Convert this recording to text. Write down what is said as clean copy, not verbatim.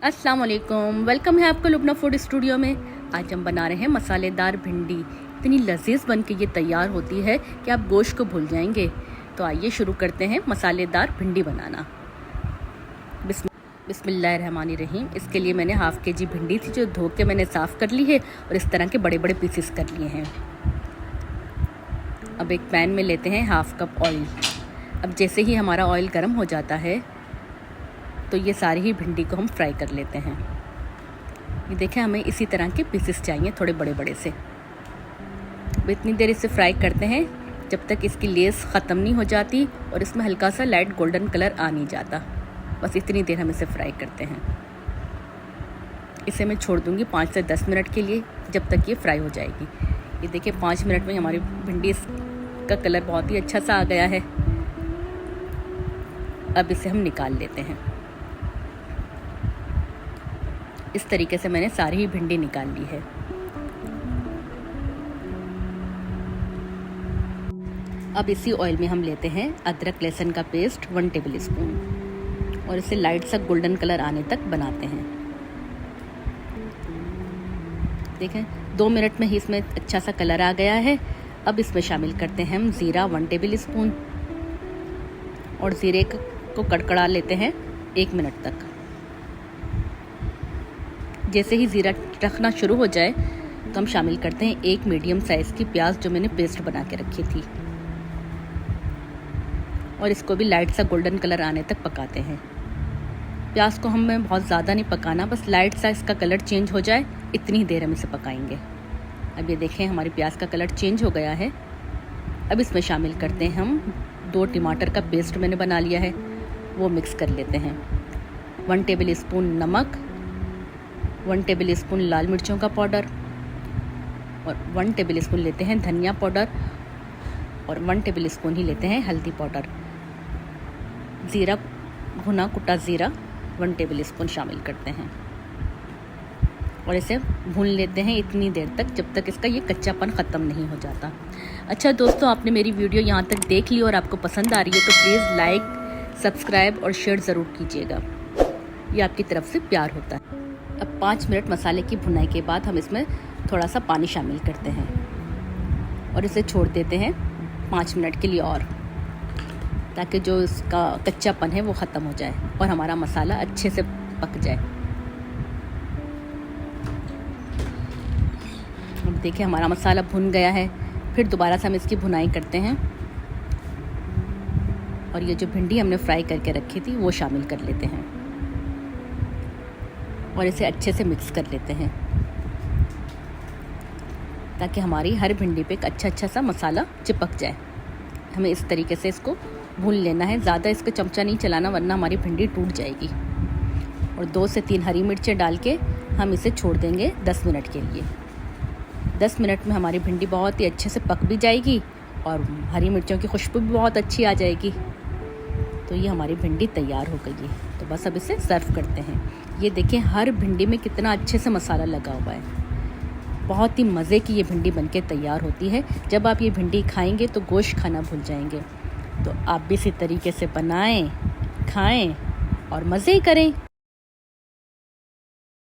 अस्सलाम वालेकुम, वेलकम है आपका लुबना फूड स्टूडियो में। आज हम बना रहे हैं मसालेदार भिंडी। इतनी लजीज बन के ये तैयार होती है कि आप गोश्त को भूल जाएंगे। तो आइए शुरू करते हैं मसालेदार भिंडी बनाना। बिस्मिल्लाहिर्रहमानिर्रहीम। इसके लिए मैंने हाफ़ के जी भिंडी थी जो धो के मैंने साफ़ कर ली है और इस तरह के बड़े बड़े पीसेस कर लिए हैं। अब एक पैन में लेते हैं हाफ़ कप ऑयल। अब जैसे ही हमारा ऑयल गर्म हो जाता है तो ये सारी ही भिंडी को हम फ्राई कर लेते हैं। ये देखें, हमें इसी तरह के पीसेस चाहिए, थोड़े बड़े बड़े से। अब इतनी देर इसे फ्राई करते हैं जब तक इसकी लेस ख़त्म नहीं हो जाती और इसमें हल्का सा लाइट गोल्डन कलर आ नहीं जाता। बस इतनी देर हम इसे फ्राई करते हैं। इसे मैं छोड़ दूँगी 5 से 10 मिनट के लिए, जब तक ये फ्राई हो जाएगी। ये देखिए 5 मिनट में हमारी भिंडी का कलर बहुत ही अच्छा सा आ गया है। अब इसे हम निकाल लेते हैं। इस तरीके से मैंने सारी ही भिंडी निकाल ली है। अब इसी ऑयल में हम लेते हैं अदरक लहसुन का पेस्ट 1 टेबल स्पून और इसे लाइट सा गोल्डन कलर आने तक बनाते हैं। देखें 2 मिनट में ही इसमें अच्छा सा कलर आ गया है। अब इसमें शामिल करते हैं हम ज़ीरा 1 टेबल स्पून और ज़ीरे को कड़कड़ा लेते हैं 1 मिनट तक। जैसे ही ज़ीरा रखना शुरू हो जाए तो हम शामिल करते हैं 1 मीडियम साइज़ की प्याज जो मैंने पेस्ट बना के रखी थी और इसको भी लाइट सा गोल्डन कलर आने तक पकाते हैं। प्याज को हमें बहुत ज़्यादा नहीं पकाना, बस लाइट सा इसका कलर चेंज हो जाए इतनी देर हम इसे पकाएंगे। अब ये देखें हमारी प्याज का कलर चेंज हो गया है। अब इसमें शामिल करते हैं हम 2 टमाटर का पेस्ट मैंने बना लिया है, वो मिक्स कर लेते हैं। 1 टेबल स्पून नमक, 1 टेबल स्पून लाल मिर्चों का पाउडर और 1 टेबल स्पून लेते हैं धनिया पाउडर और 1 टेबल स्पून ही लेते हैं हल्दी पाउडर। ज़ीरा, भुना कुटा ज़ीरा 1 टेबल स्पून शामिल करते हैं और इसे भून लेते हैं इतनी देर तक जब तक इसका ये कच्चापन ख़त्म नहीं हो जाता। अच्छा दोस्तों, आपने मेरी वीडियो यहाँ तक देख ली और आपको पसंद आ रही है तो प्लीज़ लाइक, सब्सक्राइब और शेयर ज़रूर कीजिएगा। ये आपकी तरफ से प्यार होता है। अब 5 मिनट मसाले की भुनाई के बाद हम इसमें थोड़ा सा पानी शामिल करते हैं और इसे छोड़ देते हैं 5 मिनट के लिए और, ताकि जो इसका कच्चापन है वो ख़त्म हो जाए और हमारा मसाला अच्छे से पक जाए। अब देखिए हमारा मसाला भुन गया है। फिर दोबारा से हम इसकी भुनाई करते हैं और ये जो भिंडी हमने फ्राई करके रखी थी वो शामिल कर लेते हैं और इसे अच्छे से मिक्स कर लेते हैं ताकि हमारी हर भिंडी पे एक अच्छा सा मसाला चिपक जाए। हमें इस तरीके से इसको भून लेना है, ज़्यादा इसको चमचा नहीं चलाना वरना हमारी भिंडी टूट जाएगी। और 2 से 3 हरी मिर्चें डाल के हम इसे छोड़ देंगे 10 मिनट के लिए। 10 मिनट में हमारी भिंडी बहुत ही अच्छे से पक भी जाएगी और हरी मिर्चों की खुशबू भी बहुत अच्छी आ जाएगी। तो ये हमारी भिंडी तैयार हो गई है। तो बस अब इसे सर्व करते हैं। ये देखें हर भिंडी में कितना अच्छे से मसाला लगा हुआ है। बहुत ही मज़े की ये भिंडी बनके तैयार होती है। जब आप ये भिंडी खाएंगे तो गोश्त खाना भूल जाएंगे। तो आप भी इसी तरीके से बनाएं, खाएं और मज़े करें।